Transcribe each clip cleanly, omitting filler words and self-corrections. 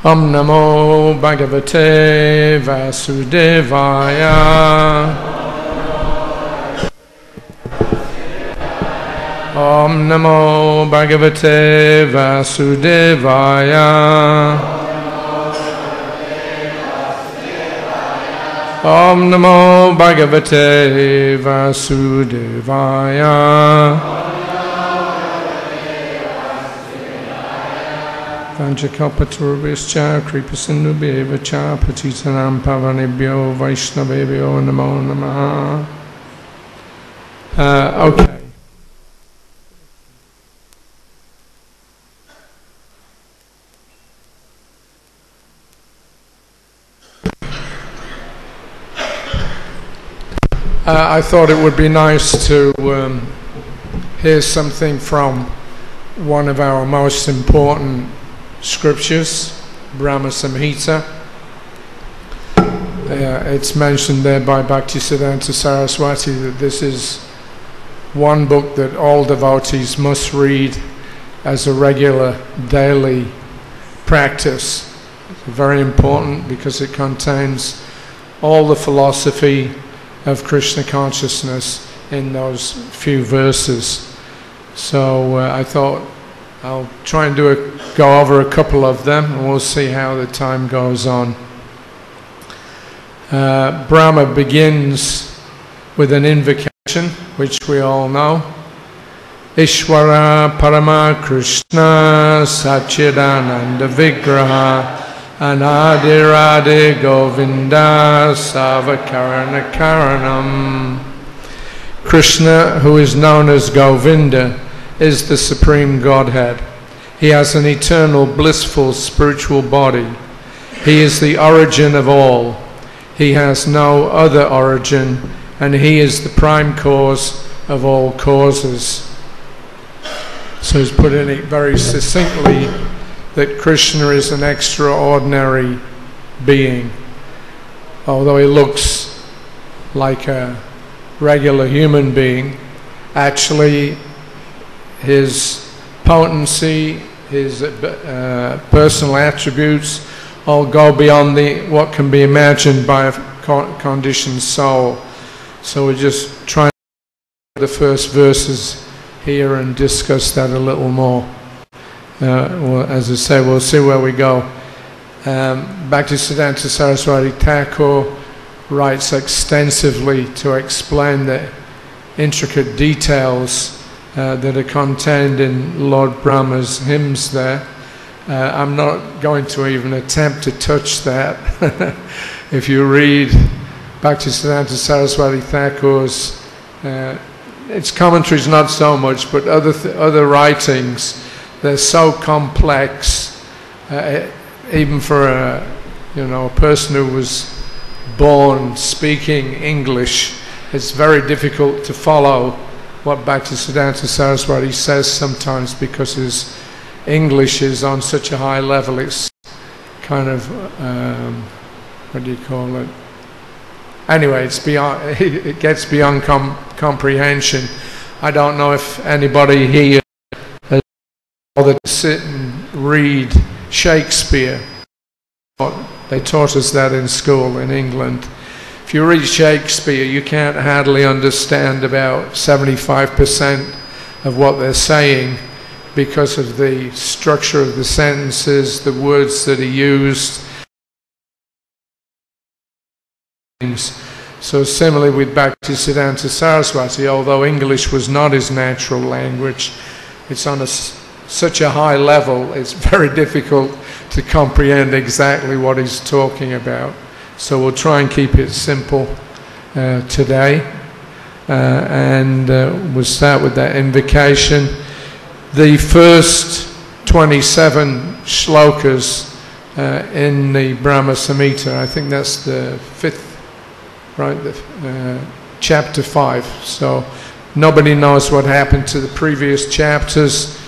Om Namo Bhagavate Vasudevaya. Om Namo Bhagavate Vasudevaya. Om Namo Bhagavate Vasudevaya. Vanchakalpatarubhyascha Kripasindubhyeva-cha Patitanam Pavanebhyo Vaishnavebhyo Namo Namaha. Okay. I thought it would be nice to hear something from one of our most important scriptures, Brahma Samhita. It's mentioned there by Bhaktisiddhanta Saraswati that this is one book that all devotees must read as a regular daily practice. It's very important because it contains all the philosophy of Krishna consciousness in those few verses. So I thought I'll try and go over a couple of them, and we'll see how the time goes on. Brahma begins with an invocation, which we all know. Ishvara Parama Krishna Satchidananda Vigraha Anadirade Govinda Savakarana Karanam. Krishna, who is known as Govinda, is the Supreme Godhead. He has an eternal, blissful, spiritual body. He is the origin of all. He has no other origin, and he is the prime cause of all causes. So he's putting it very succinctly that Krishna is an extraordinary being. Although he looks like a regular human being, actually his potency, his personal attributes all go beyond what can be imagined by a conditioned soul. So we're just trying to the first verses here and discuss that a little more. Well, as I say, we'll see where we go. Bhaktisiddhanta Saraswati Thakur writes extensively to explain the intricate details that are contained in Lord Brahma's hymns there. I'm not going to even attempt to touch that. If you read Bhaktisiddhanta Saraswati Thakur's, its commentaries not so much, but other writings, they're so complex, even for a person who was born speaking English, it's very difficult to follow what Bhaktisiddhanta Saraswati says sometimes, because his English is on such a high level. It's kind of what do you call it? Anyway, it's beyond. It gets beyond comprehension. I don't know if anybody here has bothered to sit and read Shakespeare. They taught us that in school in England. If you read Shakespeare, you can't hardly understand about 75% of what they're saying, because of the structure of the sentences, the words that are used. So similarly with Bhaktisiddhanta Saraswati, although English was not his natural language, it's on such a high level, it's very difficult to comprehend exactly what he's talking about. So we'll try and keep it simple today, and we'll start with that invocation. The first 27 shlokas in the Brahma Samhita, I think that's the 5th, right? Chapter 5. So nobody knows what happened to the previous chapters.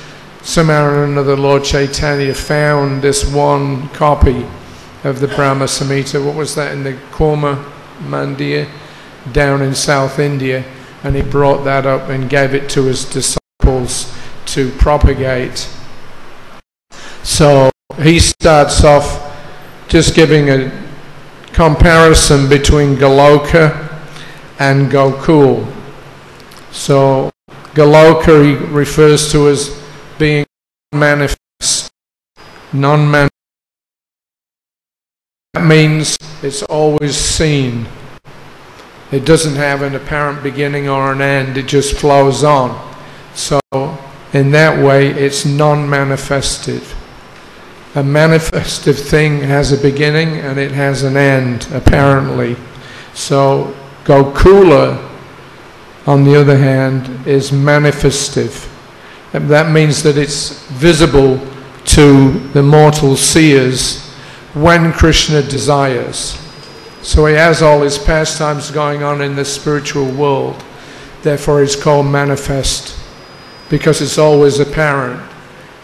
Somehow or another, Lord Chaitanya found this one copy of the Brahma Samhita. What was that, in the Kurma Mandir down in South India, and he brought that up and gave it to his disciples to propagate. So he starts off just giving a comparison between Goloka and Gokul. So Goloka he refers to as being manifest, non-manifest. That means it's always seen. It doesn't have an apparent beginning or an end, it just flows on. So in that way it's non-manifestive. A manifestive thing has a beginning and it has an end, apparently. So Gokula, on the other hand, is manifestive. And that means that it's visible to the mortal seers when Krishna desires. So he has all his pastimes going on in the spiritual world. Therefore he's called manifest, because it's always apparent.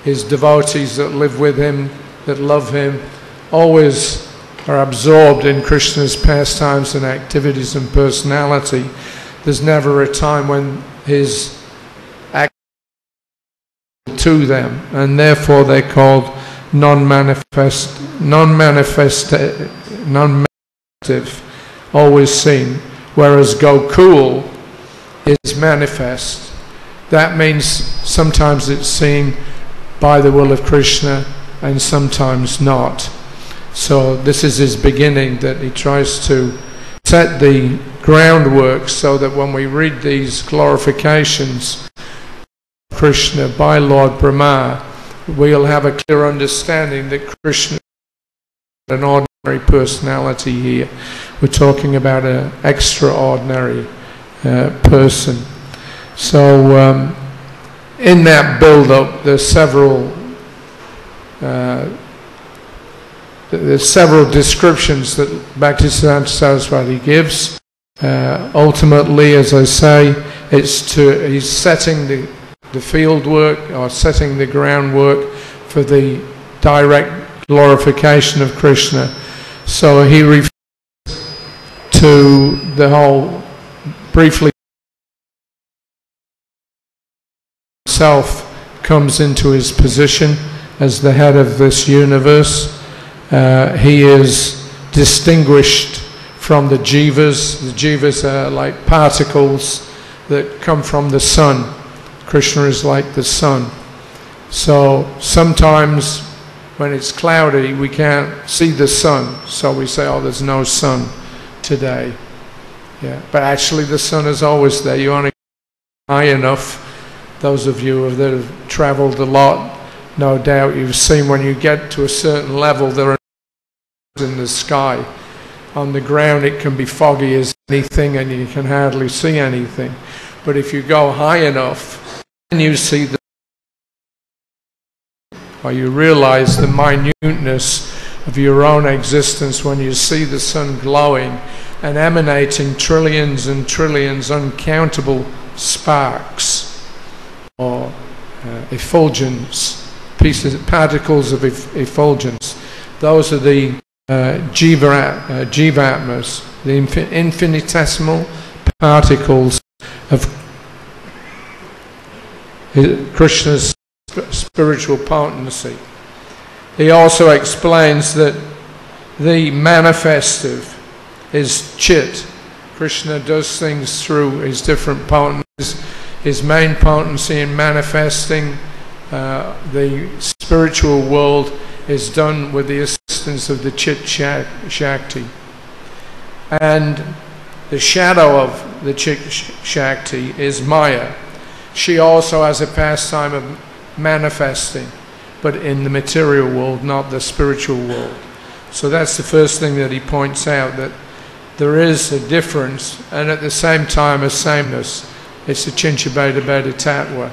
His devotees that live with him, that love him, always are absorbed in Krishna's pastimes and activities and personality. There's never a time when his act to them, and therefore they're called non-manifest, always seen. Whereas Gokul is manifest. That means sometimes it's seen by the will of Krishna and sometimes not. So this is his beginning, that he tries to set the groundwork so that when we read these glorifications of Krishna by Lord Brahma, we'll have a clear understanding that Krishna is an ordinary personality here. We're talking about an extraordinary person. So in that build-up, there's several descriptions that Bhaktisiddhanta Saraswati gives. Ultimately, as I say, he's setting the field work, or setting the groundwork for the direct glorification of Krishna. So he refers to the whole, briefly, himself comes into his position as the head of this universe. He is distinguished from the jivas. The jivas are like particles that come from the sun. Krishna is like the sun. So sometimes when it's cloudy we can't see the sun, so we say, oh, there's no sun today. Yeah, but actually the sun is always there. You only get high enough. Those of you that have travelled a lot, no doubt you've seen when you get to a certain level there are in the sky. On the ground it can be foggy as anything and you can hardly see anything. But if you go high enough, then you see or you realize the minuteness of your own existence when you see the sun glowing and emanating trillions and trillions, uncountable sparks or effulgence, particles of effulgence. Those are the jivatmas, the infinitesimal particles of Krishna's spiritual potency. He also explains that the manifestive is chit. Krishna does things through his different potencies. His main potency in manifesting the spiritual world is done with the assistance of the chit shakti. And the shadow of the chit shakti is Maya. She also has a pastime of manifesting, but in the material world, not the spiritual world. So that's the first thing that he points out, that there is a difference and at the same time a sameness. It's a Chincha Beda Tattva.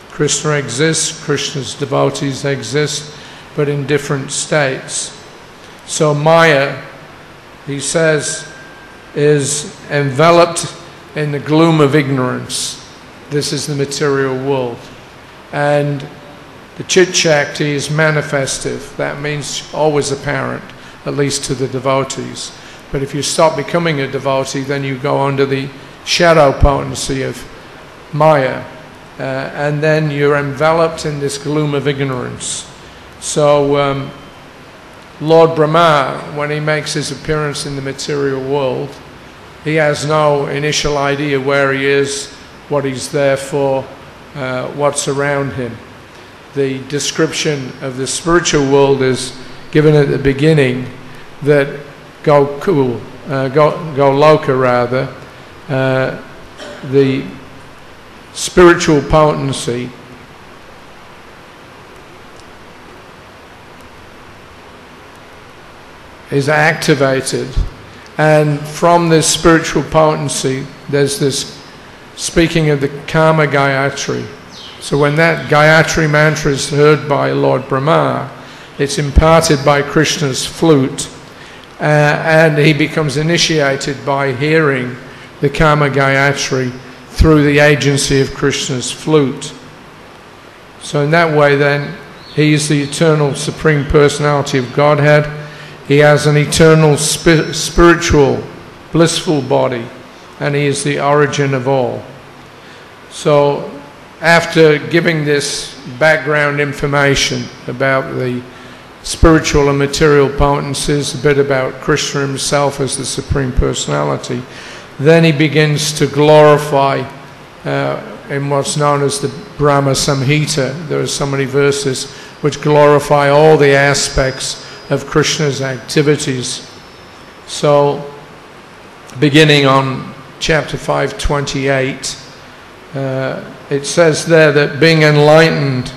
Krishna exists, Krishna's devotees exist, but in different states. So Maya, he says, is enveloped in the gloom of ignorance. This is the material world. And the Chit Shakti is manifestive. That means always apparent, at least to the devotees. But if you stop becoming a devotee, then you go under the shadow potency of Maya. And then you're enveloped in this gloom of ignorance. So Lord Brahma, when he makes his appearance in the material world, he has no initial idea where he is, what he's there for, what's around him. The description of the spiritual world is given at the beginning, that Goloka rather, the spiritual potency is activated, and from this spiritual potency there's this speaking of the Kama Gayatri. So when that Gayatri mantra is heard by Lord Brahma, it's imparted by Krishna's flute, and he becomes initiated by hearing the Kama Gayatri through the agency of Krishna's flute. So in that way then, he is the eternal Supreme Personality of Godhead. He has an eternal spiritual, blissful body, and he is the origin of all. So after giving this background information about the spiritual and material potencies, a bit about Krishna himself as the Supreme Personality, then he begins to glorify in what's known as the Brahma Samhita. There are so many verses which glorify all the aspects of Krishna's activities. So beginning on chapter 528, it says there that being enlightened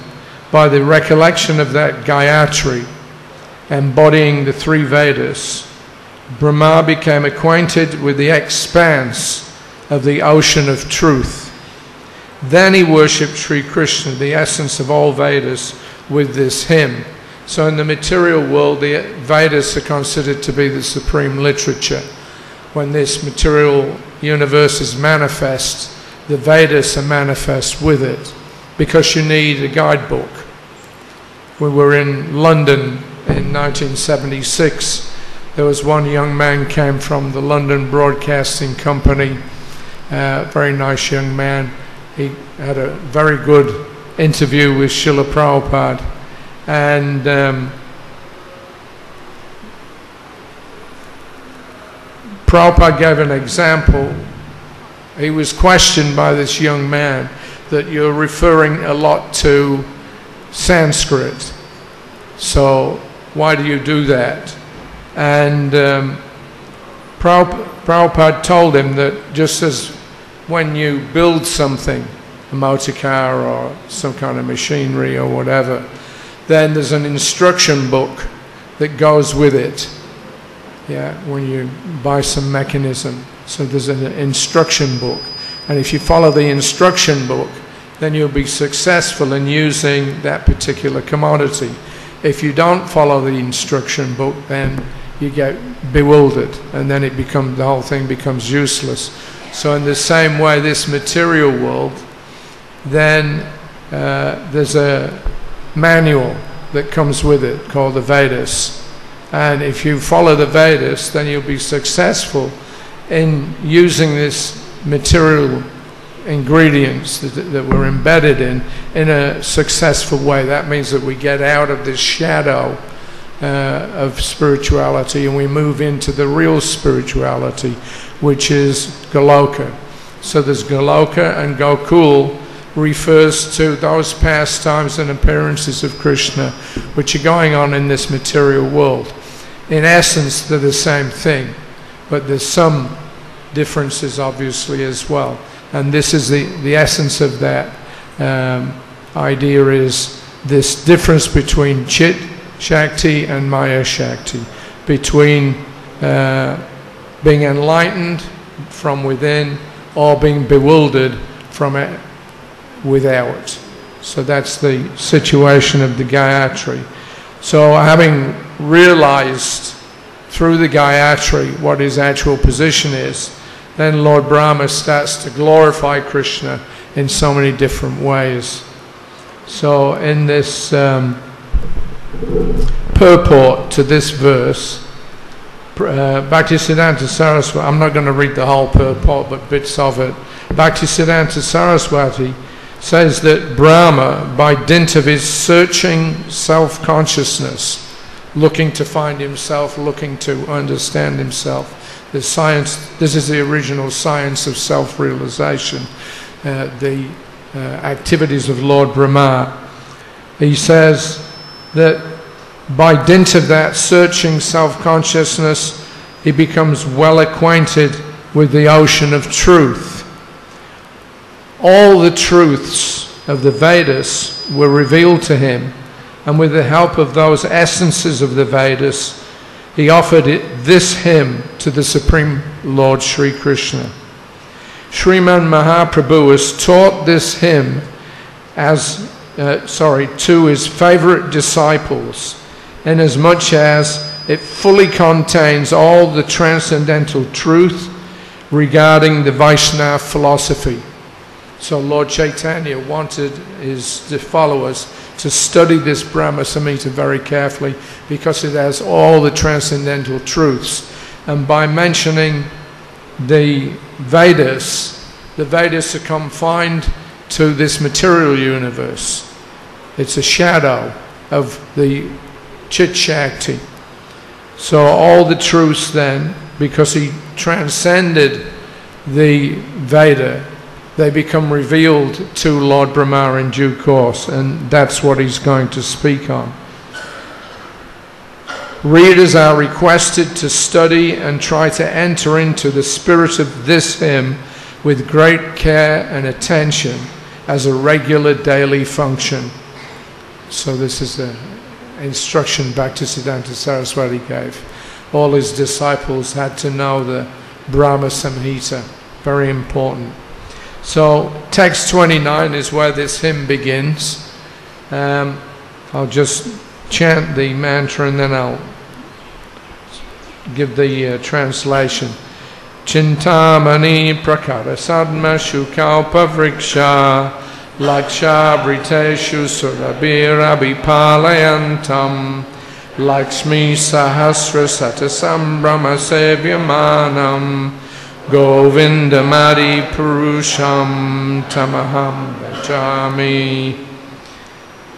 by the recollection of that Gayatri, embodying the three Vedas, Brahma became acquainted with the expanse of the ocean of truth. Then he worshipped Sri Krishna, the essence of all Vedas, with this hymn. So in the material world, the Vedas are considered to be the supreme literature. When this material universe is manifest, the Vedas are manifest with it, because you need a guidebook. We were in London in 1976. There was one young man came from the London Broadcasting Company, very nice young man. He had a very good interview with Srila Prabhupada, and Prabhupada gave an example. He was questioned by this young man that you're referring a lot to Sanskrit, so why do you do that? And Prabhupada told him that just as when you build something, a motor car or some kind of machinery or whatever, then there's an instruction book that goes with it. Yeah, when you buy some mechanism. So there's an instruction book. And if you follow the instruction book, then you'll be successful in using that particular commodity. If you don't follow the instruction book, then you get bewildered, and then the whole thing becomes useless. So in the same way, this material world, then there's a manual that comes with it called the Vedas. And if you follow the Vedas, then you'll be successful in using this material ingredients that we're embedded in a successful way. That means that we get out of this shadow of spirituality and we move into the real spirituality, which is Goloka. So there's Goloka, and Gokul refers to those pastimes and appearances of Krishna which are going on in this material world. In essence, they're the same thing, but there's some differences obviously as well. And this is the essence of that idea, is this difference between Chit Shakti and Maya Shakti, between being enlightened from within or being bewildered from it without. So that's the situation of the Gayatri. So having realized through the Gayatri what his actual position is, then Lord Brahma starts to glorify Krishna in so many different ways. So in this purport to this verse, Bhaktisiddhanta Saraswati, I'm not going to read the whole purport but bits of it. Bhaktisiddhanta Saraswati says that Brahma, by dint of his searching self-consciousness, looking to find himself, looking to understand himself. The science, this is the original science of self-realization, the activities of Lord Brahma. He says that by dint of that searching self-consciousness, he becomes well acquainted with the ocean of truth. All the truths of the Vedas were revealed to him, and with the help of those essences of the Vedas, he offered this hymn to the Supreme Lord Sri Krishna. Sriman Mahaprabhu has taught this hymn to his favorite disciples, inasmuch as it fully contains all the transcendental truth regarding the Vaishnava philosophy. So Lord Chaitanya wanted the followers to study this Brahma Samhita very carefully, because it has all the transcendental truths. And by mentioning the Vedas are confined to this material universe. It's a shadow of the Chit Shakti. So all the truths then, because he transcended the Veda, they become revealed to Lord Brahma in due course, and that's what he's going to speak on. Readers are requested to study and try to enter into the spirit of this hymn with great care and attention as a regular daily function. So this is the instruction Bhaktisiddhanta Saraswati gave. All his disciples had to know the Brahma Samhita, very important. So text 29 is where this hymn begins. I'll just chant the mantra and then I'll give the translation. Chintamani prakara sadma shukalpa vriksha laksha briteshu surabir abhipalayantam lakshmi sahasra satasam brahma sevyamanam Govindamadi Purusham Tamaham Bhajami.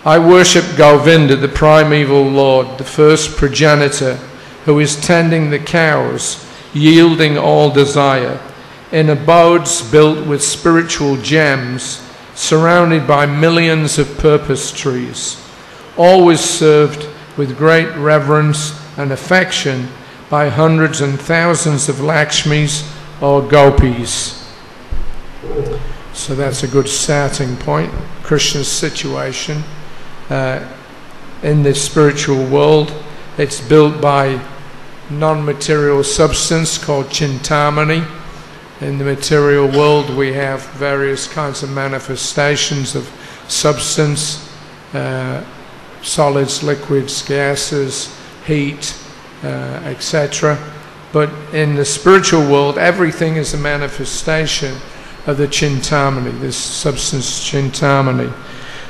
I worship Govinda, the primeval Lord, the first progenitor, who is tending the cows, yielding all desire, in abodes built with spiritual gems, surrounded by millions of purpose trees, always served with great reverence and affection by hundreds and thousands of Lakshmis or gopis. So that's a good starting point. Krishna's situation in this spiritual world. It's built by non-material substance called Chintamani. In the material world we have various kinds of manifestations of substance, solids, liquids, gases, heat, etc. But in the spiritual world, everything is a manifestation of the Chintamani, this substance Chintamani.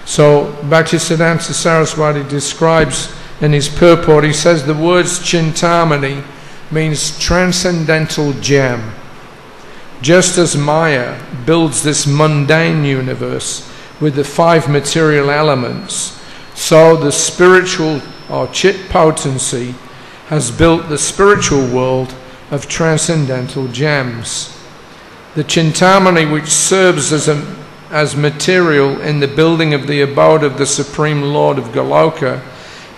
So Bhaktisiddhanta Saraswati describes in his purport, he says the words Chintamani means transcendental gem. Just as Maya builds this mundane universe with the 5 material elements, so the spiritual or Chit potency has built the spiritual world of transcendental gems. The Chintamani, which serves as material in the building of the abode of the Supreme Lord of Goloka,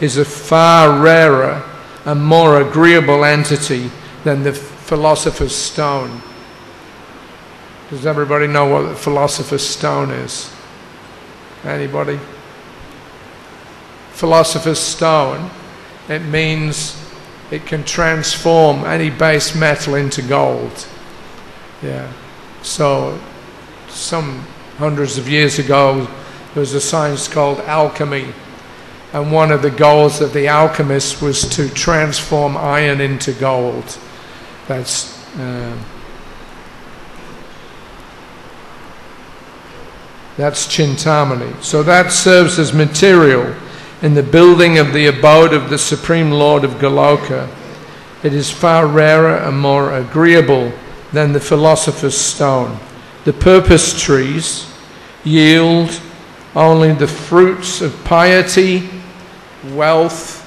is a far rarer and more agreeable entity than the philosopher's stone. Does everybody know what the philosopher's stone is? Anybody? Philosopher's stone, it means it can transform any base metal into gold. Yeah. So some hundreds of years ago there was a science called alchemy, and one of the goals of the alchemists was to transform iron into gold. That's Chintamani. So that serves as material in the building of the abode of the Supreme Lord of Goloka. It is far rarer and more agreeable than the philosopher's stone. The purpose trees yield only the fruits of piety, wealth,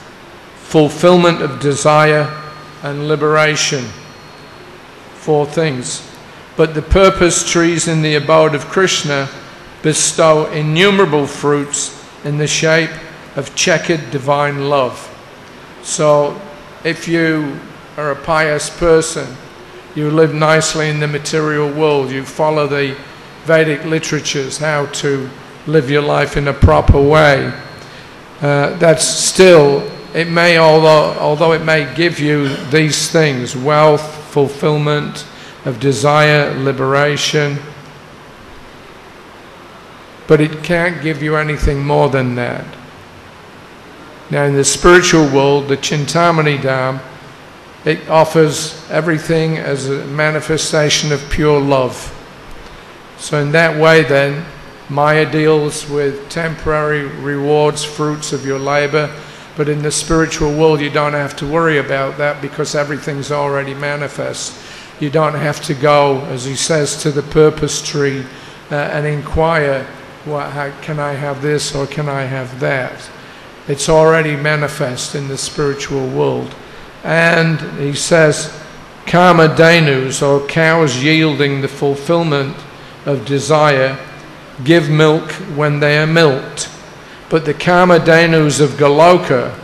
fulfillment of desire, and liberation. 4 things. But the purpose trees in the abode of Krishna bestow innumerable fruits in the shape of checkered divine love. So if you are a pious person, you live nicely in the material world, you follow the Vedic literatures, how to live your life in a proper way, that's still, it may, although it may give you these things, wealth, fulfillment of desire, liberation, but it can't give you anything more than that. Now in the spiritual world, the Chintamani Dham, it offers everything as a manifestation of pure love. So in that way then, Maya deals with temporary rewards, fruits of your labor, but in the spiritual world you don't have to worry about that because everything's already manifest. You don't have to go, as he says, to the purpose tree and inquire, how can I have this or can I have that? It's already manifest in the spiritual world. And he says, Kamadhenus, or cows yielding the fulfillment of desire, give milk when they are milked. But the Kamadhenus of Goloka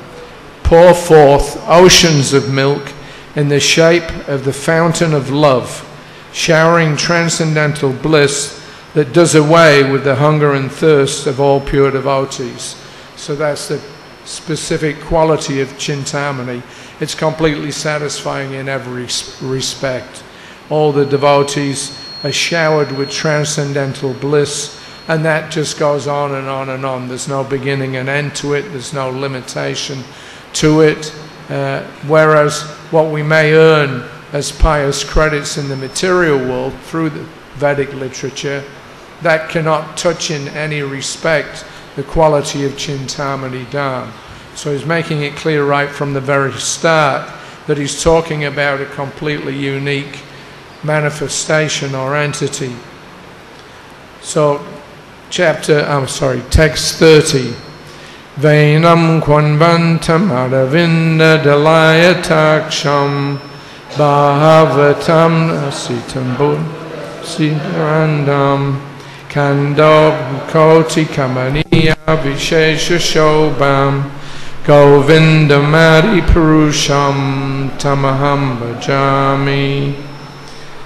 pour forth oceans of milk in the shape of the fountain of love, showering transcendental bliss that does away with the hunger and thirst of all pure devotees. So that's the specific quality of Chintamani. It's completely satisfying in every respect. All the devotees are showered with transcendental bliss, and that just goes on and on and on. There's no beginning and end to it. There's no limitation to it. Whereas what we may earn as pious credits in the material world through the Vedic literature, that cannot touch in any respect the quality of Chintamani Dham. So he's making it clear right from the very start that he's talking about a completely unique manifestation or entity. So text 30. Vainam kwanvantam aravinda dalayataksham bhavatam asitam siddharandam kando koti kamaniya vishesha shobham govindamari purusham tamaham bhajami.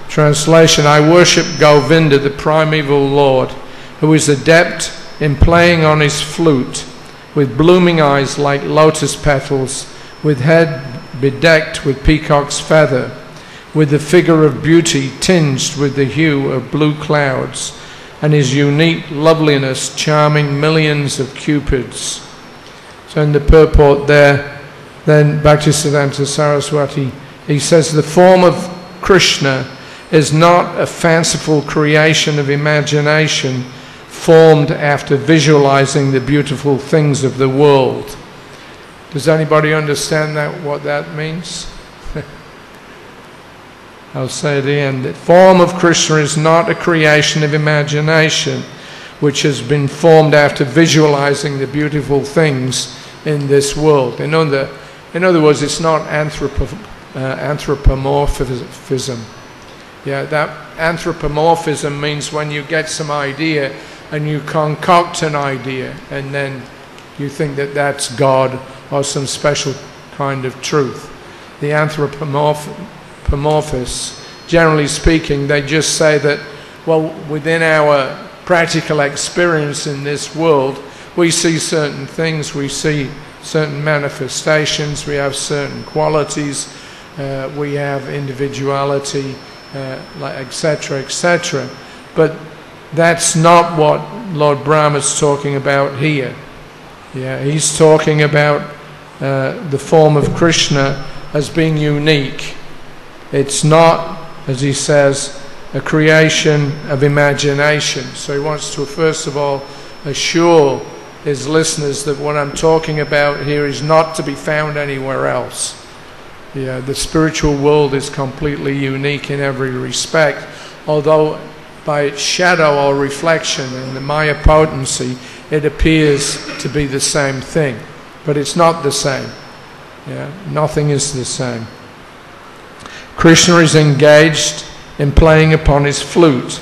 Translation: I worship Govinda, the primeval Lord, who is adept in playing on his flute, with blooming eyes like lotus petals, with head bedecked with peacock's feather, with the figure of beauty tinged with the hue of blue clouds, and his unique loveliness charming millions of cupids. So in the purport there, then Bhaktisiddhanta Saraswati, he says the form of Krishna is not a fanciful creation of imagination formed after visualizing the beautiful things of the world. Does anybody understand what that means? I'll say it again. The form of Krishna is not a creation of imagination which has been formed after visualizing the beautiful things in this world. In other words, it's not anthropomorphism. Yeah, that anthropomorphism means when you get some idea and you concoct an idea and then you think that that's God or some special kind of truth. The anthropomorphists, generally speaking, they just say that, well, within our practical experience in this world, we see certain things, we see certain manifestations, we have certain qualities, we have individuality, etc., etc. But that's not what Lord Brahma is talking about here. Yeah, he's talking about the form of Krishna as being unique. It's not, as he says, a creation of imagination. So he wants to first of all assure his listeners that what I'm talking about here is not to be found anywhere else. Yeah, the spiritual world is completely unique in every respect, although by its shadow or reflection in the Maya potency, it appears to be the same thing, but it's not the same. Yeah, nothing is the same. Krishna is engaged in playing upon his flute.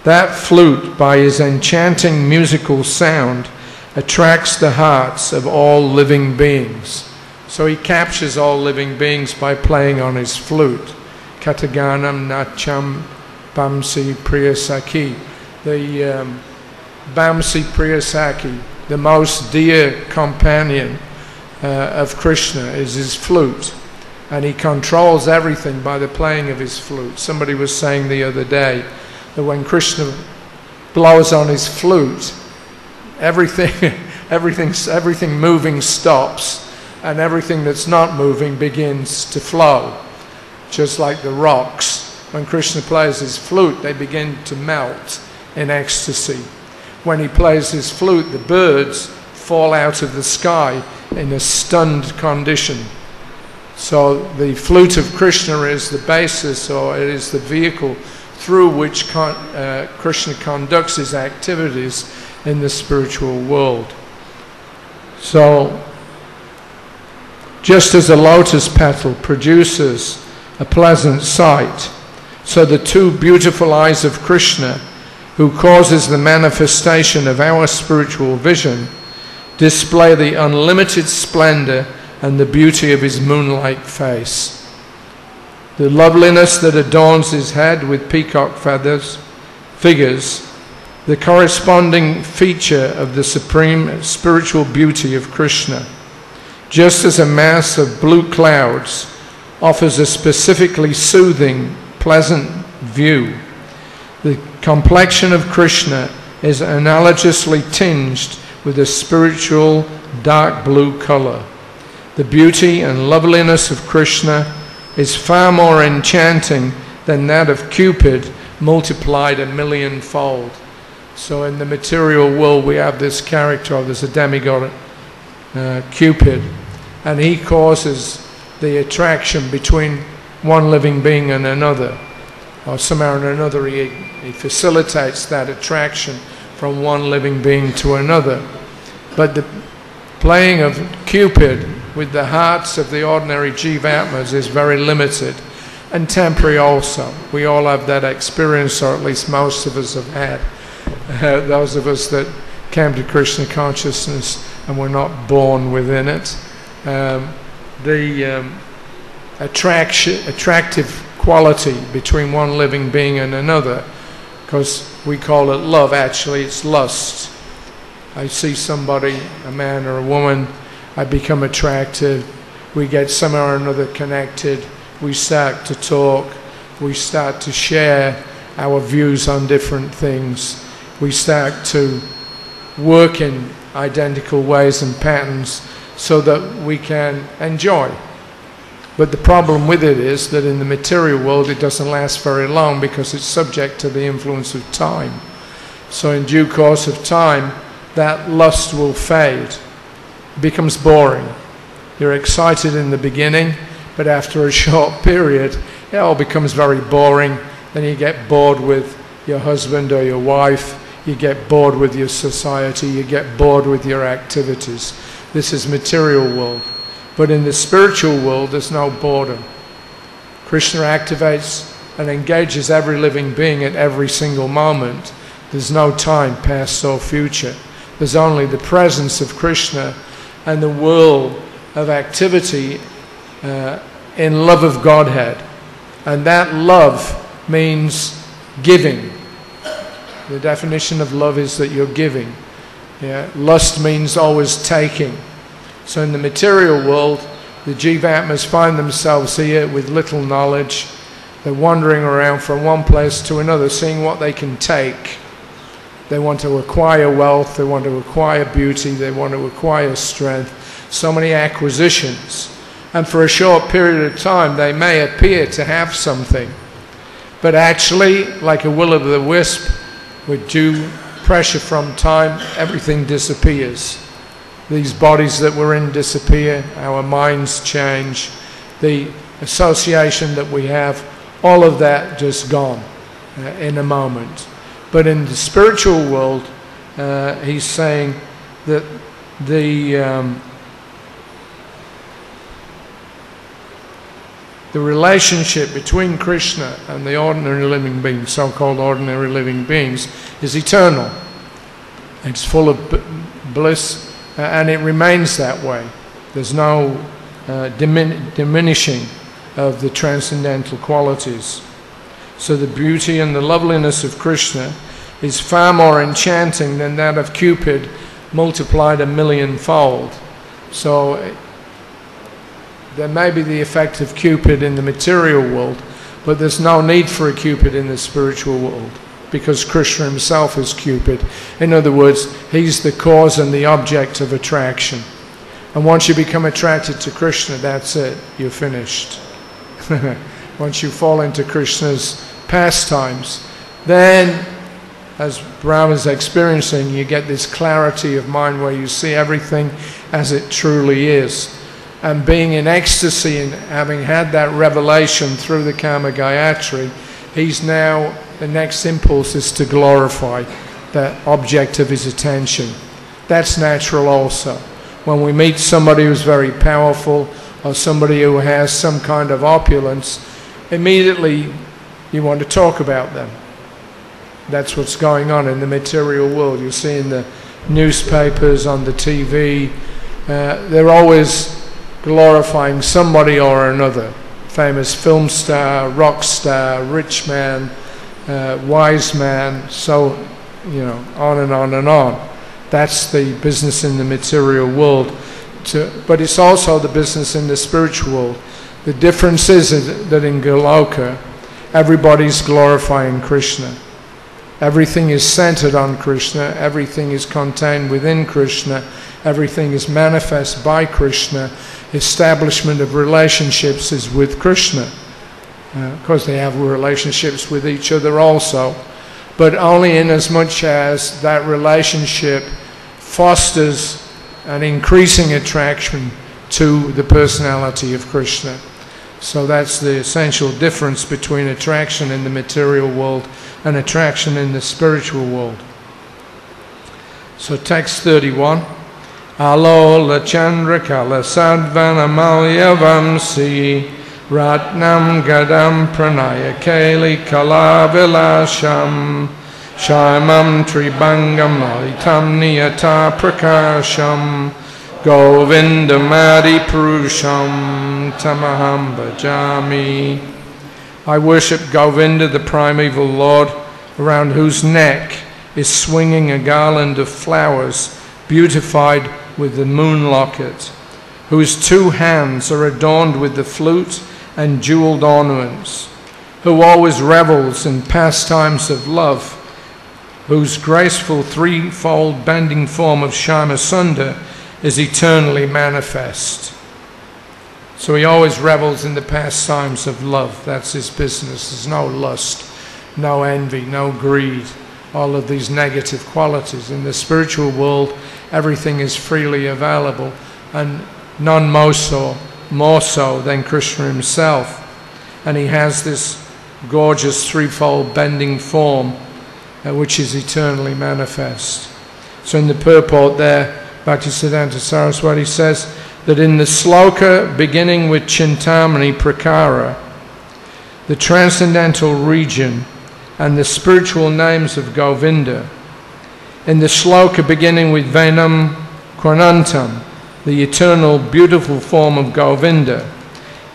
That flute, by his enchanting musical sound, attracts the hearts of all living beings. So he captures all living beings by playing on his flute. Kataganam nacham bamsi priyasaki. The bamsi priyasaki, the most dear companion of Krishna, is his flute. And he controls everything by the playing of his flute. Somebody was saying the other day that when Krishna blows on his flute, everything moving stops, and everything that's not moving begins to flow. Just like the rocks, when Krishna plays his flute, they begin to melt in ecstasy. When he plays his flute, the birds fall out of the sky in a stunned condition. So the flute of Krishna is the basis, or it is the vehicle through which Krishna conducts his activities in the spiritual world. So, just as a lotus petal produces a pleasant sight, so the two beautiful eyes of Krishna, who causes the manifestation of our spiritual vision, display the unlimited splendor and the beauty of his moon-like face. The loveliness that adorns his head with peacock figures, the corresponding feature of the supreme spiritual beauty of Krishna. Just as a mass of blue clouds offers a specifically soothing, pleasant view, the complexion of Krishna is analogously tinged with a spiritual dark blue color. The beauty and loveliness of Krishna is far more enchanting than that of Cupid multiplied 1,000,000-fold. So in the material world we have this character, there's a demigod, Cupid, and he causes the attraction between one living being and another. Or somehow or another he facilitates that attraction from one living being to another. But the playing of Cupid with the hearts of the ordinary Jivatmas is very limited and temporary also. We all have that experience, or at least most of us have had. Those of us that came to Krishna consciousness and were not born within it. The attractive quality between one living being and another, because we call it love, actually it's lust. I see somebody, a man or a woman, I become attracted, we get somehow or another connected, we start to talk, we start to share our views on different things, we start to work in identical ways and patterns so that we can enjoy. But the problem with it is that in the material world it doesn't last very long because it's subject to the influence of time. So in due course of time, that lust will fade. It becomes boring. You're excited in the beginning, but after a short period, it all becomes very boring. Then you get bored with your husband or your wife, you get bored with your society, you get bored with your activities. This is material world. But in the spiritual world, there's no boredom. Krishna activates and engages every living being at every single moment. There's no time, past or future. There's only the presence of Krishna and the whirl of activity in love of Godhead. And that love means giving. The definition of love is that you're giving. Yeah? Lust means always taking. So in the material world, the Jivatmas find themselves here with little knowledge. They're wandering around from one place to another, seeing what they can take. They want to acquire wealth, they want to acquire beauty, they want to acquire strength. So many acquisitions. And for a short period of time, they may appear to have something. But actually, like a will-o'-the-wisp, with due pressure from time, everything disappears. These bodies that we're in disappear, our minds change, the association that we have, all of that just gone in a moment. But in the spiritual world, he's saying that the The relationship between Krishna and the ordinary living beings, so-called ordinary living beings, is eternal. It's full of bliss, and it remains that way. There's no diminishing of the transcendental qualities. So the beauty and the loveliness of Krishna is far more enchanting than that of Cupid multiplied 1,000,000-fold. So there may be the effect of Cupid in the material world, but there's no need for a Cupid in the spiritual world, because Krishna himself is Cupid. In other words, he's the cause and the object of attraction. And once you become attracted to Krishna, that's it, you're finished. Once you fall into Krishna's pastimes, then, as Brahma's experiencing, you get this clarity of mind where you see everything as it truly is. And being in ecstasy and having had that revelation through the Kama Gayatri, he's now, the next impulse is to glorify that object of his attention. That's natural also. When we meet somebody who's very powerful, or somebody who has some kind of opulence, immediately you want to talk about them. That's what's going on in the material world. You see in the newspapers, on the TV, they're always glorifying somebody or another. Famous film star, rock star, rich man, wise man, so, you know, on and on and on. That's the business in the material world. But it's also the business in the spiritual world. The difference is that in Goloka, everybody's glorifying Krishna. Everything is centered on Krishna, everything is contained within Krishna, everything is manifest by Krishna. Establishment of relationships is with Krishna. Of course, they have relationships with each other also, but only in as much as that relationship fosters an increasing attraction to the personality of Krishna. So that's the essential difference between attraction in the material world and attraction in the spiritual world. So text 31. Alola Chandra Kala Sadvana Malya Vamsi Ratnam Gadam Pranaya Kali Kala Vilasham Sharmam Tribangam Lalitam Niyata Prakasham Govindamadi Purusham Tamaham Bhajami. I worship Govinda, the primeval Lord, around whose neck is swinging a garland of flowers beautified with the moon locket, whose 2 hands are adorned with the flute and jeweled ornaments, who always revels in pastimes of love, whose graceful 3-fold bending form of Shyamasundar is eternally manifest. So he always revels in the pastimes of love. That's his business. There's no lust, no envy, no greed, all of these negative qualities. In the spiritual world, everything is freely available, and none more so than Krishna himself. And he has this gorgeous 3-fold bending form, which is eternally manifest. So in the purport there, Bhaktisiddhanta Saraswati says that in the sloka beginning with Chintamani Prakara, the transcendental region and the spiritual names of Govinda, in the sloka beginning with Venam Kwanantam, the eternal beautiful form of Govinda,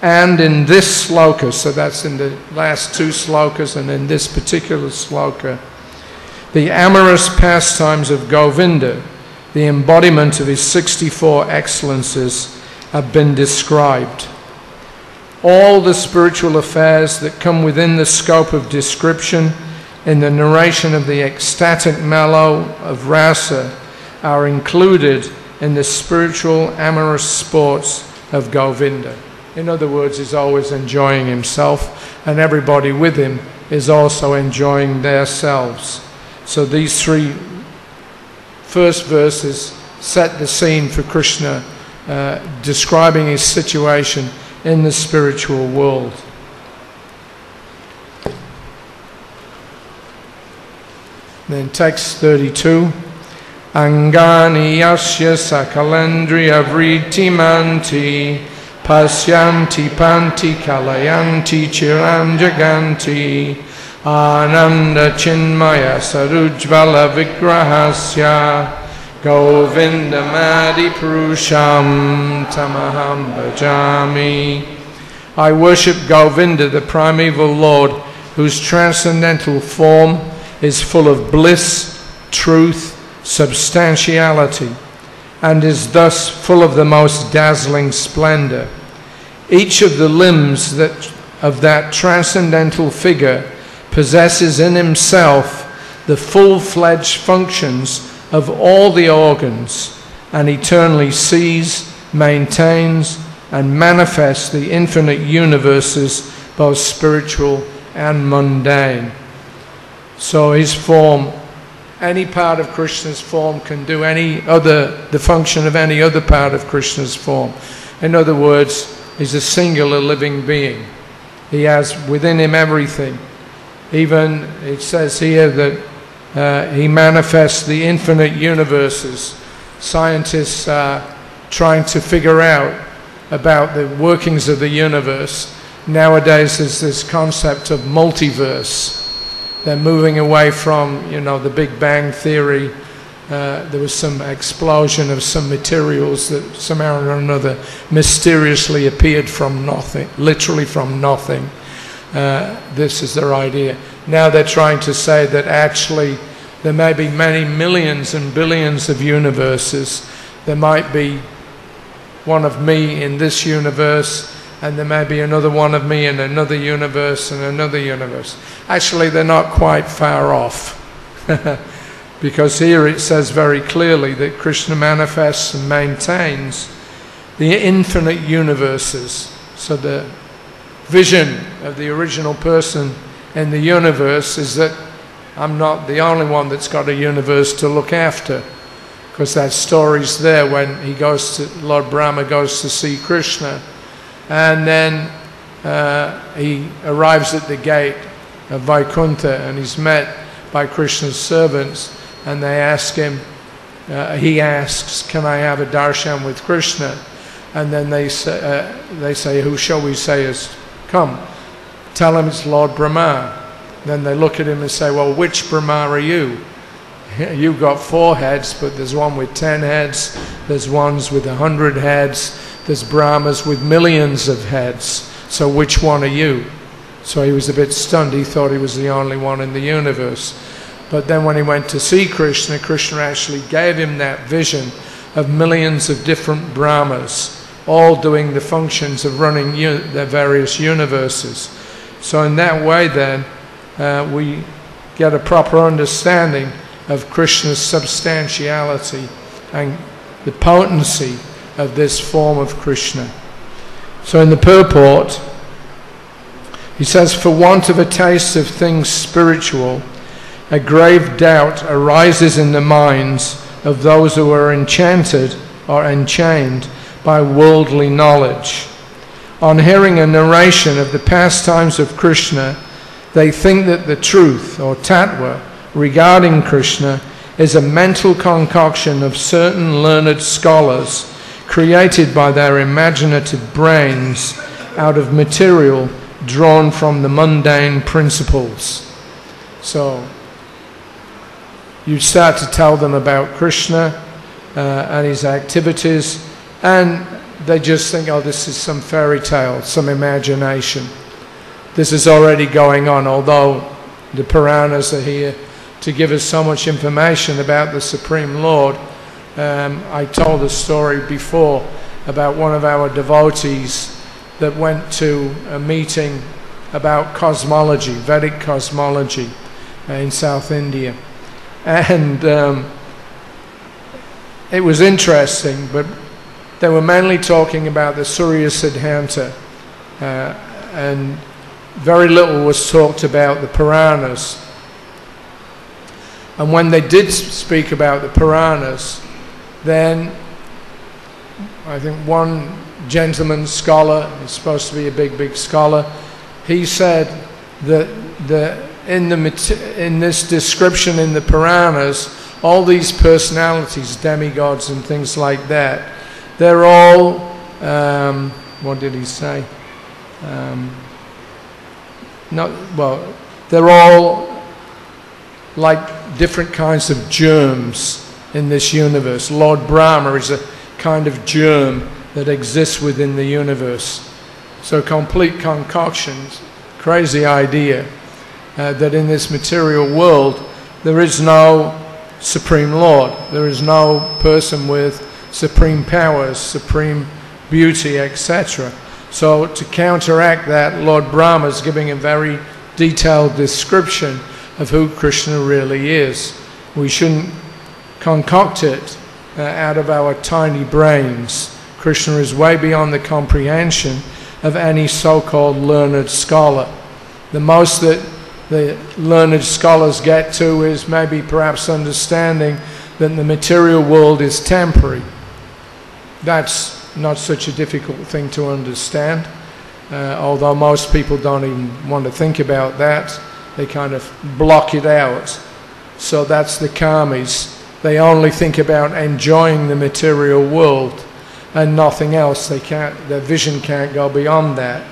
and in this sloka, so that's in the last 2 slokas, and in this particular sloka, the amorous pastimes of Govinda, the embodiment of his 64 excellences, have been described. All the spiritual affairs that come within the scope of description in the narration of the ecstatic mellow of rasa are included in the spiritual amorous sports of Govinda. In other words, he's always enjoying himself, and everybody with him is also enjoying themselves. So these 3 first verses set the scene for Krishna, describing his situation in the spiritual world. Then text 32. Angani yasya sakalendriya vritti manti pasyanti panti kalayanti chiranjaganti ananda chinmaya sarujvala vigrahasya govindamadi purusham tamaham bhajami. I worship Govinda, the primeval Lord, whose transcendental form is full of bliss, truth, substantiality, and is thus full of the most dazzling splendor. Each of the limbs of that transcendental figure possesses in himself the full-fledged functions of all the organs, and eternally sees, maintains, and manifests the infinite universes, both spiritual and mundane. So his form, any part of Krishna's form can do the function of any other part of Krishna's form. In other words, he's a singular living being. He has within him everything. Even it says here that he manifests the infinite universes. Scientists are trying to figure out about the workings of the universe. Nowadays there's this concept of multiverse. They're moving away from, the Big Bang theory. There was some explosion of some materials that somehow or another mysteriously appeared from nothing, literally from nothing. This is their idea. Now they're trying to say that actually there may be many millions and billions of universes. There might be one of me in this universe, and there may be another one of me in another universe and another universe. Actually, they're not quite far off. Because here it says very clearly that Krishna manifests and maintains the infinite universes. So the vision of the original person in the universe is that I'm not the only one that's got a universe to look after. Because that story's there when Lord Brahma goes to see Krishna, and then he arrives at the gate of Vaikuntha, and he's met by Krishna's servants, and they ask him, he asks, can I have a darshan with Krishna? And then they say, who shall we say has come? Tell him it's Lord Brahma. Then they look at him and say, well, which Brahma are you? You've got 4 heads, but there's one with 10 heads, there's ones with 100 heads, there's Brahmas with millions of heads, so which one are you? So he was a bit stunned. He thought he was the only one in the universe. But then when he went to see Krishna, Krishna actually gave him that vision of millions of different Brahmas, all doing the functions of running their various universes. So in that way then, we get a proper understanding of Krishna's substantiality and the potency of this form of Krishna. So in the purport, he says, for want of a taste of things spiritual, a grave doubt arises in the minds of those who are enchanted or enchained by worldly knowledge. On hearing a narration of the pastimes of Krishna, they think that the truth, or tattva, regarding Krishna is a mental concoction of certain learned scholars created by their imaginative brains out of material drawn from the mundane principles. So you start to tell them about Krishna and his activities, and they just think, oh, this is some fairy tale, some imagination. This is already going on, although the Puranas are here to give us so much information about the Supreme Lord. I told a story before about one of our devotees that went to a meeting about cosmology, Vedic cosmology in South India. And it was interesting, but they were mainly talking about the Surya Siddhanta, and very little was talked about the Puranas. And when they did speak about the Puranas, then I think one gentleman scholar, he's supposed to be a big scholar, he said that in this description in the Puranas, all these personalities, demigods and things like that, they're all what did he say? Well, they're all like different kinds of germs in this universe. Lord Brahma is a kind of germ that exists within the universe. So complete concoctions, crazy idea that in this material world there is no Supreme Lord. There is no person with supreme powers, supreme beauty, etc. So to counteract that, Lord Brahma is giving a very detailed description of who Krishna really is. We shouldn't concoct it out of our tiny brains. Krishna is way beyond the comprehension of any so-called learned scholar. The most that the learned scholars get to is maybe perhaps understanding that the material world is temporary. That's not such a difficult thing to understand, although most people don't even want to think about that. They kind of block it out. So that's the karmis. They only think about enjoying the material world and nothing else. Their vision can't go beyond that.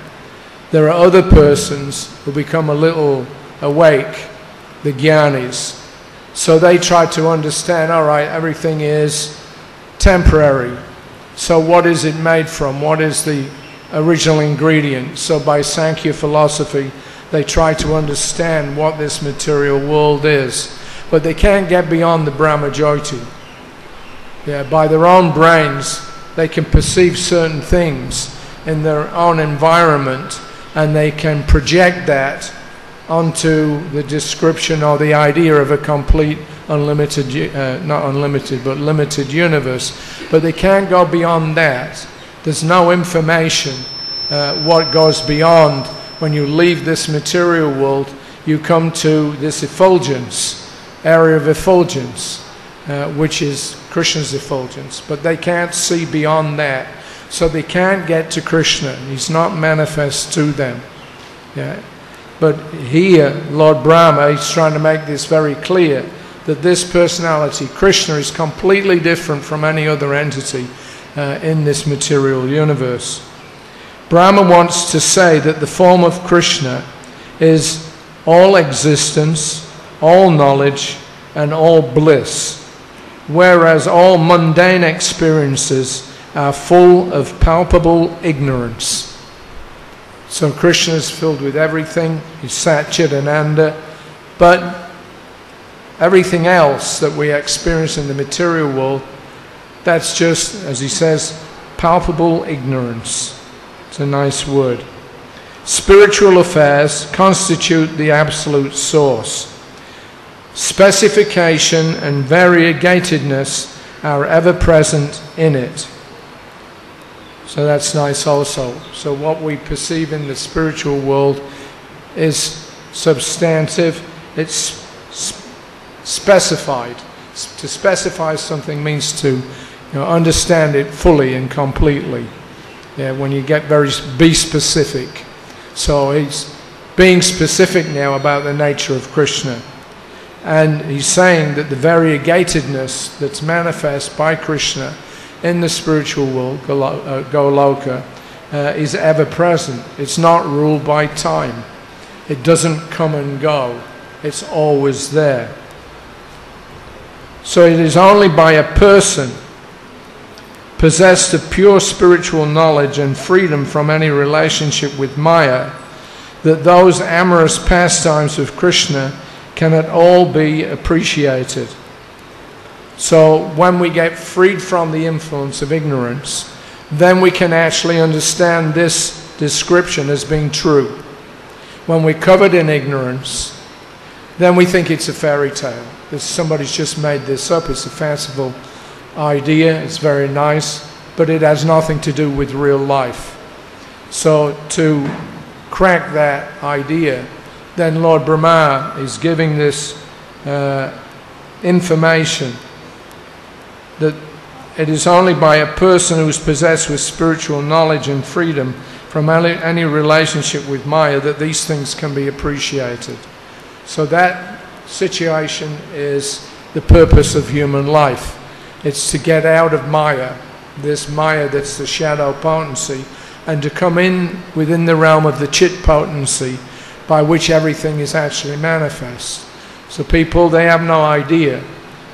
There are other persons who become a little awake, the jnanis. So they try to understand, all right, everything is temporary. So what is it made from? What is the original ingredient? So by Sankhya philosophy, they try to understand what this material world is. But they can't get beyond the Brahmajyoti. Yeah, by their own brains, they can perceive certain things in their own environment, and they can project that onto the description or the idea of a complete unlimited, not unlimited, but limited universe. But they can't go beyond that. There's no information what goes beyond. When you leave this material world, you come to this effulgence, area of effulgence, which is Krishna's effulgence. But they can't see beyond that. So they can't get to Krishna. He's not manifest to them. Yeah. But here, Lord Brahma is trying to make this very clear, that this personality, Krishna, is completely different from any other entity in this material universe. Brahma wants to say that the form of Krishna is all existence, all knowledge, and all bliss, whereas all mundane experiences are full of palpable ignorance. So Krishna is filled with everything, he's Satchidananda, but everything else that we experience in the material world, that's just, as he says, palpable ignorance. It's a nice word. Spiritual affairs constitute the absolute source. Specification and variegatedness are ever present in it. So that's nice also. So what we perceive in the spiritual world is substantive, it's specified. To specify something means to understand it fully and completely. Yeah, when you get be specific. So he's being specific now about the nature of Krishna. And he's saying that the variegatedness that's manifest by Krishna in the spiritual world, Goloka, is ever present. It's not ruled by time. It doesn't come and go. It's always there. So it is only by a person possessed of pure spiritual knowledge and freedom from any relationship with Maya that those amorous pastimes of Krishna can at all be appreciated. So when we get freed from the influence of ignorance, then we can actually understand this description as being true. When we're covered in ignorance, then we think it's a fairy tale. That somebody's just made this up. It's a fanciful idea. It's very nice, but it has nothing to do with real life. So to crack that idea, then Lord Brahma is giving this information that it is only by a person who is possessed with spiritual knowledge and freedom from any relationship with Maya that these things can be appreciated. So that situation is the purpose of human life. It's to get out of Maya, this Maya that's the shadow potency, and to come in within the realm of the chit potency by which everything is actually manifest. So people, they have no idea.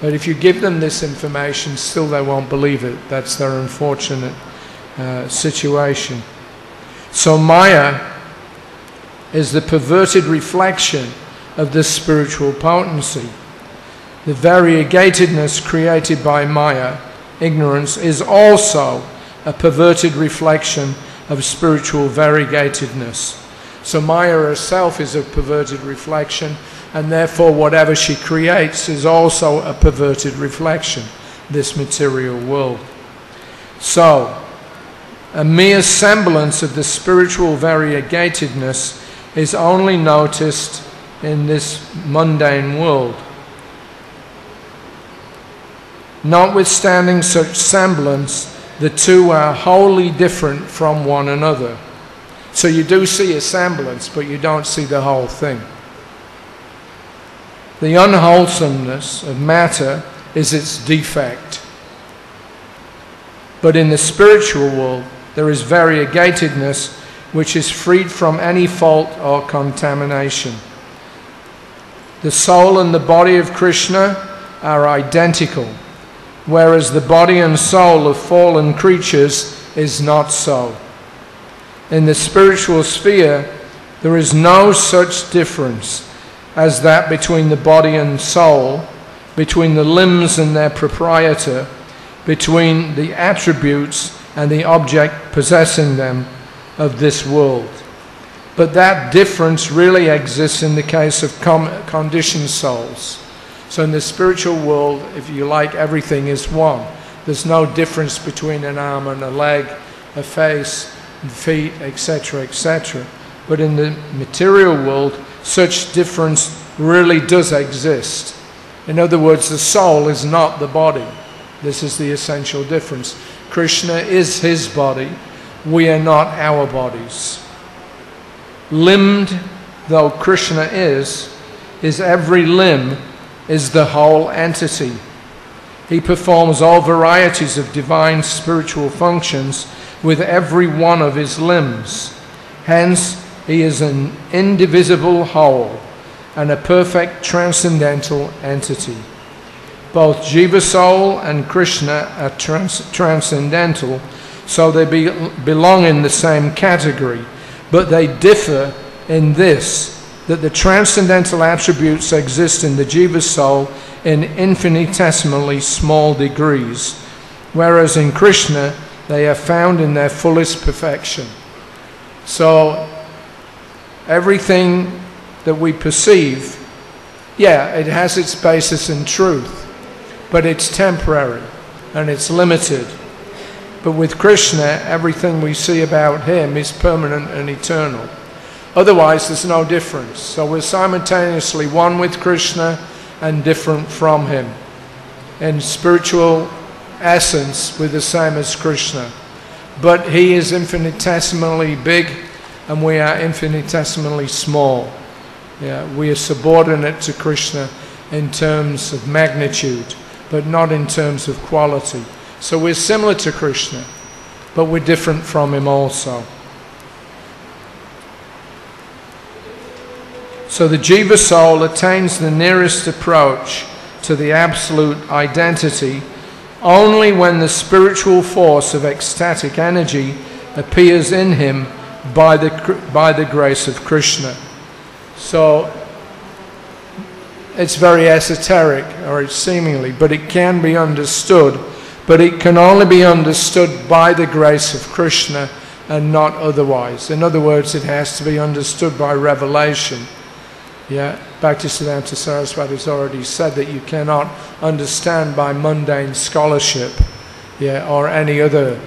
But if you give them this information, still they won't believe it. That's their unfortunate situation. So Maya is the perverted reflection of this spiritual potency. The variegatedness created by Maya, ignorance, is also a perverted reflection of spiritual variegatedness. So Maya herself is a perverted reflection, and therefore whatever she creates is also a perverted reflection, this material world. So, a mere semblance of the spiritual variegatedness is only noticed in this mundane world. Notwithstanding such semblance, the two are wholly different from one another. So you do see a semblance, but you don't see the whole thing. The unwholesomeness of matter is its defect. But in the spiritual world, there is variegatedness which is freed from any fault or contamination. The soul and the body of Krishna are identical, whereas the body and soul of fallen creatures is not so. In the spiritual sphere, there is no such difference as that between the body and soul, between the limbs and their proprietor, between the attributes and the object possessing them of this world. But that difference really exists in the case of conditioned souls. So in the spiritual world, if you like, everything is one. There's no difference between an arm and a leg, a face, feet, etc., etc. But in the material world, such difference really does exist. In other words, the soul is not the body. This is the essential difference. Krishna is his body. We are not our bodies. Limbed though Krishna is, his every limb is the whole entity. He performs all varieties of divine spiritual functions with every one of his limbs. Hence, he is an indivisible whole and a perfect transcendental entity. Both Jiva soul and Krishna are transcendental, so they belong in the same category, but they differ in this, that the transcendental attributes exist in the Jiva soul in infinitesimally small degrees, whereas in Krishna they are found in their fullest perfection. So everything that we perceive, yeah, it has its basis in truth, but it's temporary and it's limited. But with Krishna, everything we see about him is permanent and eternal. Otherwise, there's no difference. So we're simultaneously one with Krishna and different from him. In spiritual essence, we're the same as Krishna. But he is infinitesimally big and we are infinitesimally small. Yeah, we are subordinate to Krishna in terms of magnitude, but not in terms of quality. So we're similar to Krishna, but we're different from him also. So the Jiva soul attains the nearest approach to the absolute identity only when the spiritual force of ecstatic energy appears in him by the grace of Krishna. So it's very esoteric, or it's seemingly, but it can be understood. But it can only be understood by the grace of Krishna and not otherwise. In other words, it has to be understood by revelation. Yeah, Bhaktisiddhanta Saraswati has already said that you cannot understand by mundane scholarship, yeah, or any other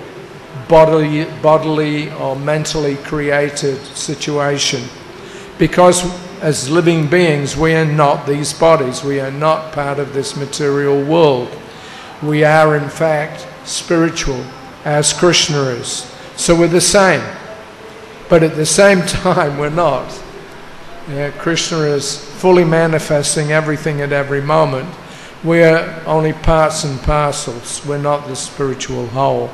bodily or mentally created situation. Because as living beings, we are not these bodies. We are not part of this material world. We are in fact spiritual, as Krishna is. So we're the same. But at the same time, we're not. Yeah, Krishna is fully manifesting everything at every moment. We are only parts and parcels. We're not the spiritual whole.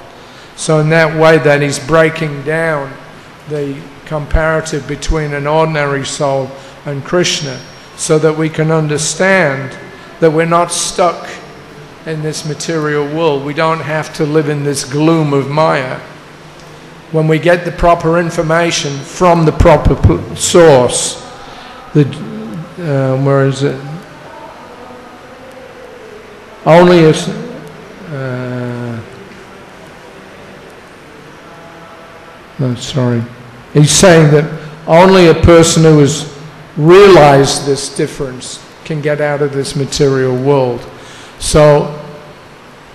So in that way then he's breaking down the comparative between an ordinary soul and Krishna, so that we can understand that we're not stuck in this material world. We don't have to live in this gloom of Maya. When we get the proper information from the proper source, where is it? Only if no, sorry. He's saying that only a person who has realized this difference can get out of this material world. So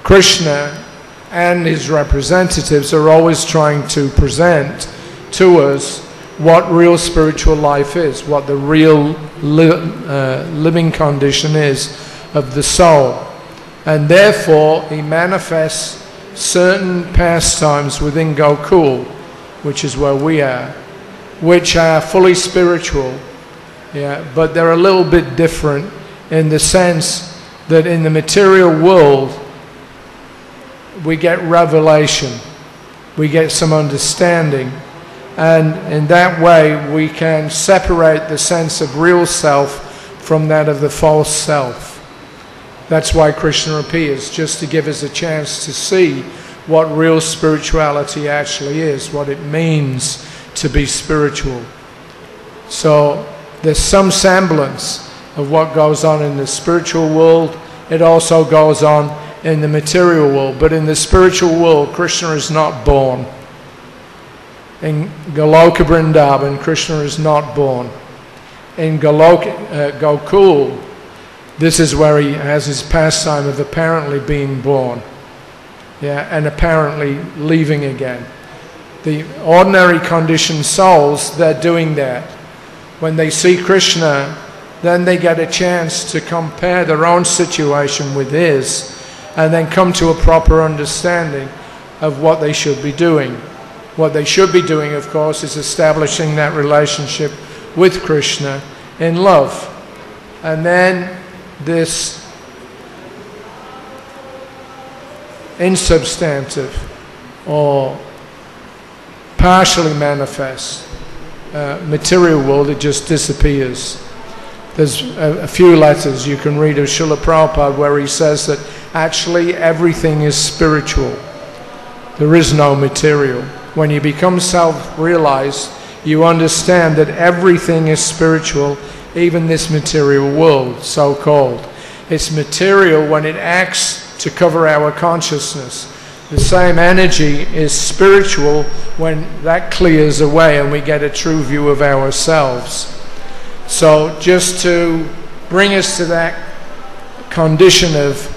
Krishna and his representatives are always trying to present to us what real spiritual life is, what the real living condition is of the soul. And therefore he manifests certain pastimes within Gokul, which is where we are, which are fully spiritual, but they're a little bit different in the sense that in the material world we get revelation, we get some understanding, and in that way we can separate the sense of real self from that of the false self. That's why Krishna appears, just to give us a chance to see what real spirituality actually is, what it means to be spiritual. So there's some semblance of what goes on in the spiritual world. It also goes on in the material world. But in the spiritual world, Krishna is not born. In Goloka Vrindavan, Krishna is not born. In Gokul, this is where he has his pastime of apparently being born. And apparently leaving again. The ordinary conditioned souls, they're doing that. When they see Krishna, then they get a chance to compare their own situation with his, and then come to a proper understanding of what they should be doing. What they should be doing, of course, is establishing that relationship with Krishna in love. And then this insubstantive or partially manifest material world, it just disappears. There's a few letters you can read of Srila Prabhupada where he says that actually everything is spiritual. There is no material. When you become self-realized, you understand that everything is spiritual, even this material world, so-called. It's material when it acts to cover our consciousness. The same energy is spiritual when that clears away and we get a true view of ourselves. So just to bring us to that condition of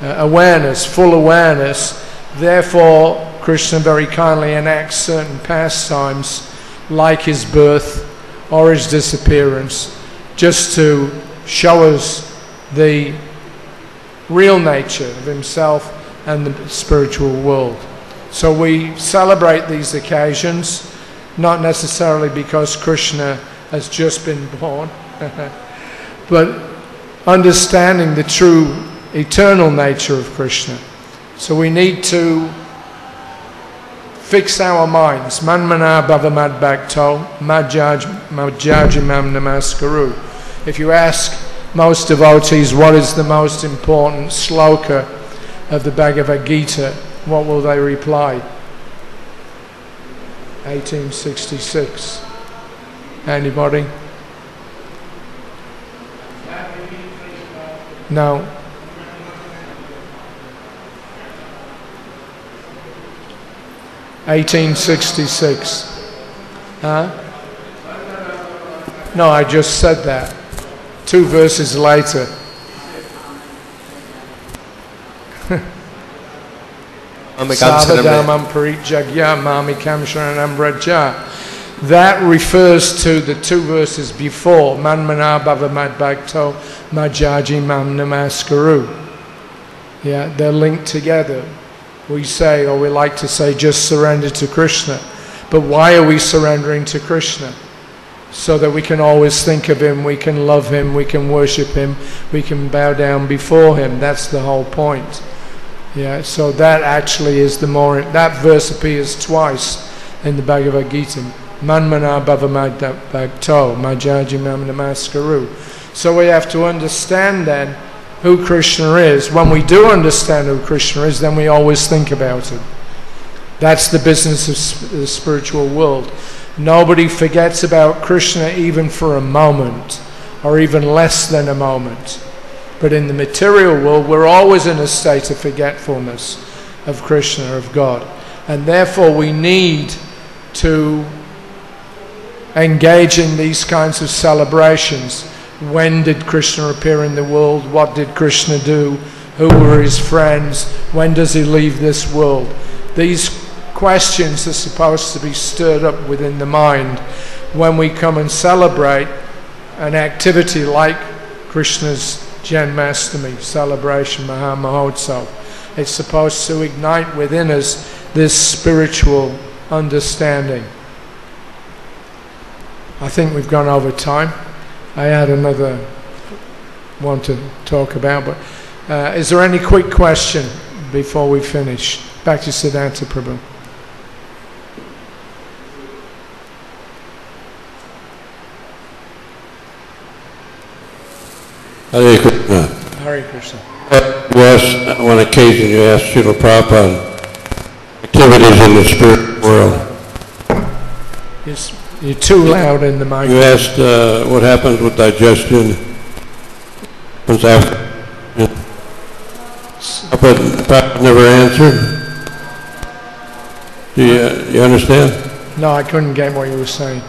awareness, full awareness, therefore Krishna very kindly enacts certain pastimes like his birth or his disappearance, just to show us the real nature of himself and the spiritual world. So we celebrate these occasions, not necessarily because Krishna has just been born, but understanding the true eternal nature of Krishna. So we need to fix our minds. Manmana bhavamad bhakto majjajimam namaskaru. If you ask most devotees what is the most important sloka of the Bhagavad Gita, what will they reply? 1866. Anybody? No. (1866). Huh? No, I just said that. 2 verses later. Savadamam parijagya mamikam sharanam braja. That refers to the 2 verses before. Manmana bhavamad bhakto majjaji mam namaskaru. Yeah, they're linked together. We say, or we like to say, just surrender to Krishna. But why are we surrendering to Krishna? So that we can always think of him, we can love him, we can worship him, we can bow down before him. That's the whole point. Yeah, so that actually is the more, that verse appears twice in the Bhagavad Gita. Manmana bhavamad bhakto majaji mam namaskaru. So we have to understand then who Krishna is. When we do understand who Krishna is, then we always think about it. That's the business of the spiritual world. Nobody forgets about Krishna even for a moment, or even less than a moment. But in the material world, we're always in a state of forgetfulness of Krishna, of God. And therefore we need to engage in these kinds of celebrations. When did Krishna appear in the world? What did Krishna do? Who were his friends? When does he leave this world? These questions are supposed to be stirred up within the mind when we come and celebrate an activity like Krishna's Janmashtami celebration, Maha Mahotsav. It's supposed to ignite within us this spiritual understanding. I think we've gone over time. I had another one to talk about, but is there any quick question before we finish? Back to Siddhanta Prabhu. Hare Krishna. Hare Krishna. On one occasion you asked Srila Prabhupada activities in the spirit world. Yes, you're too loud in the mic. You asked what happens with digestion once after. Prabhupada never answered. Do you understand? No, I couldn't get what you were saying.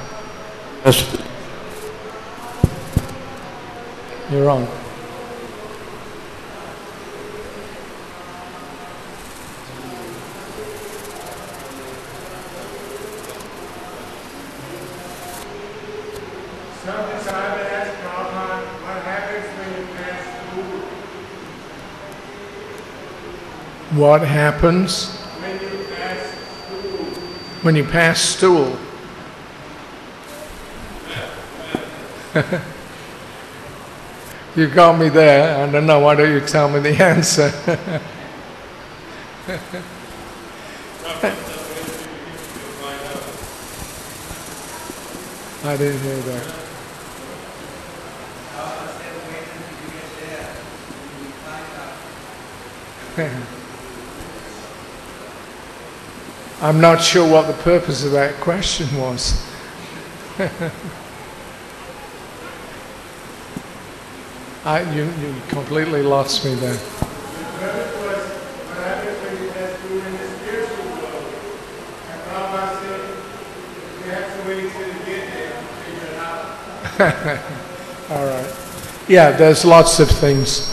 You're wrong. What happens when you pass stool? You got me there. I don't know. Why don't you tell me the answer? I didn't hear that. I'm not sure what the purpose of that question was. You completely lost me there. All right. Yeah, there's lots of things.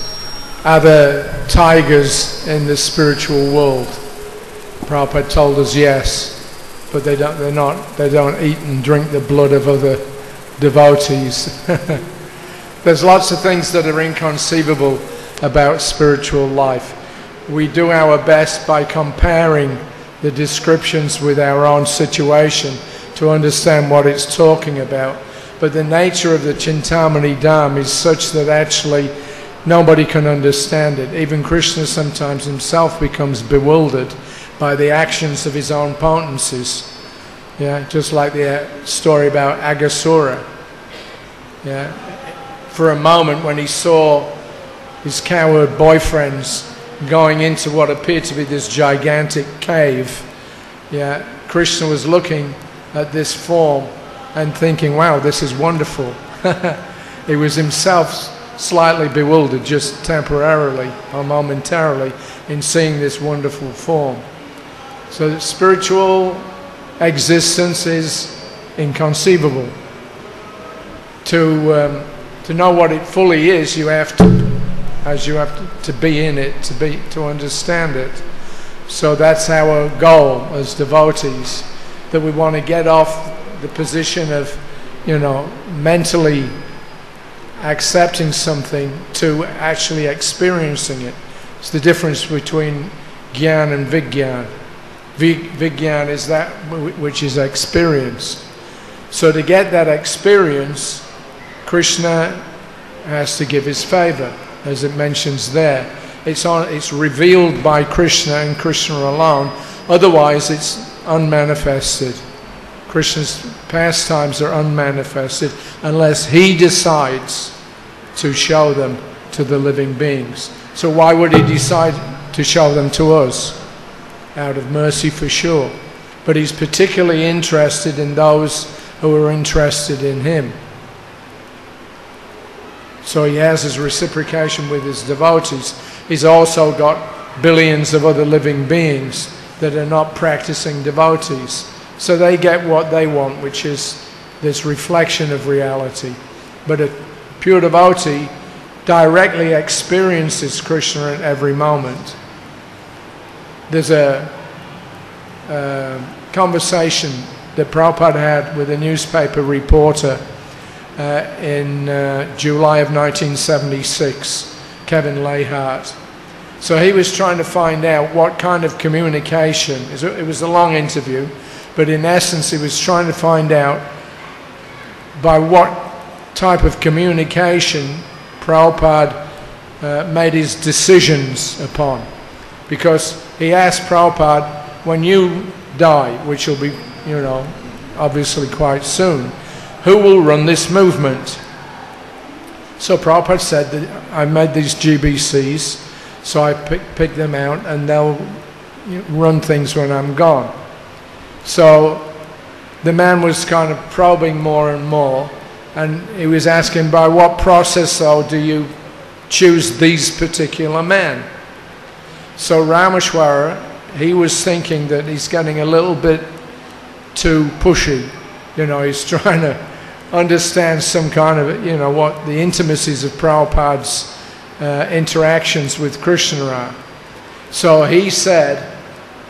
Are there tigers in the spiritual world? Prabhupada told us yes, but they don't eat and drink the blood of other devotees. There's lots of things that are inconceivable about spiritual life. We do our best by comparing the descriptions with our own situation to understand what it's talking about. But the nature of the Chintamani Dham is such that actually nobody can understand it. Even Krishna sometimes himself becomes bewildered by the actions of his own potencies. Yeah, just like the story about Aghasura. Yeah. For a moment when he saw his coward boyfriends going into what appeared to be this gigantic cave, yeah, Krishna was looking at this form and thinking, wow, this is wonderful. He was himself slightly bewildered, just temporarily or momentarily, in seeing this wonderful form. So spiritual existence is inconceivable. To know what it fully is, you have to be in it, to understand it. So that's our goal as devotees, that we want to get off the position of, mentally accepting something to actually experiencing it. It's the difference between Gyan and Vigyan. Vigyan is that which is experienced. So to get that experience, Krishna has to give his favor, as it mentions there. It's revealed by Krishna and Krishna alone. Otherwise, it's unmanifested. Krishna's pastimes are unmanifested unless he decides to show them to the living beings. So why would he decide to show them to us? Out of mercy, for sure. But he's particularly interested in those who are interested in him. So he has his reciprocation with his devotees. He's also got billions of other living beings that are not practicing devotees. So they get what they want, which is this reflection of reality. But a pure devotee directly experiences Krishna at every moment. There's a conversation that Prabhupada had with a newspaper reporter in July of 1976, Kevin Lahart. So he was trying to find out what kind of communication, it was a long interview, but in essence he was trying to find out by what type of communication Prabhupada made his decisions upon. Because he asked Prabhupada, when you die, which will be, obviously quite soon, who will run this movement? So Prabhupada said that I made these GBCs, so I pick them out and they'll run things when I'm gone. So the man was kind of probing more and more, and he was asking, by what process though do you choose these particular men? So Rameshwara, he was thinking that he's getting a little bit too pushy. He's trying to understand some kind of, what the intimacies of Prabhupada's interactions with Krishna are. So he said,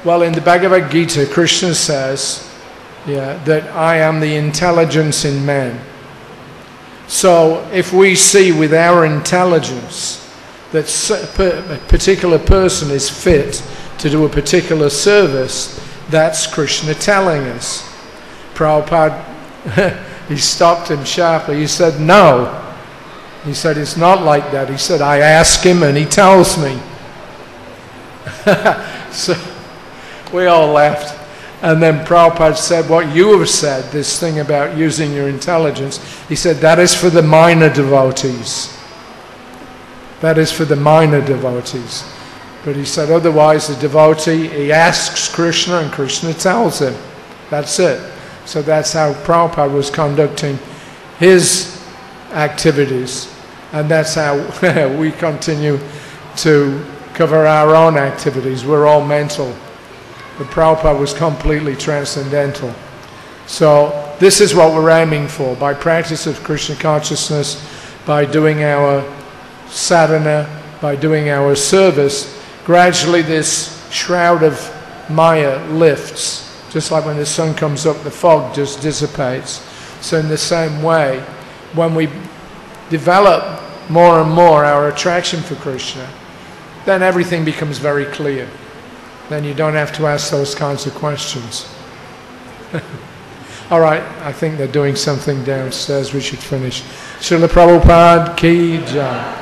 well, in the Bhagavad Gita, Krishna says, that I am the intelligence in man. So if we see with our intelligence that a particular person is fit to do a particular service, that's Krishna telling us. Prabhupada, he stopped him sharply. He said, no. He said, it's not like that. He said, I ask him and he tells me. So we all laughed. And then Prabhupada said, what you have said, this thing about using your intelligence, he said, that is for the minor devotees. That is for the minor devotees. But he said, otherwise the devotee, he asks Krishna and Krishna tells him. That's it. So that's how Prabhupada was conducting his activities. And that's how we continue to cover our own activities. We're all mental. But Prabhupada was completely transcendental. So this is what we're aiming for. By practice of Krishna consciousness, by doing our sadhana, by doing our service, gradually this shroud of Maya lifts. Just like when the sun comes up, the fog just dissipates. So in the same way, when we develop more and more our attraction for Krishna, then everything becomes very clear. Then you don't have to ask those kinds of questions. All right, I think they're doing something downstairs. We should finish. Srila Prabhupada ki jai.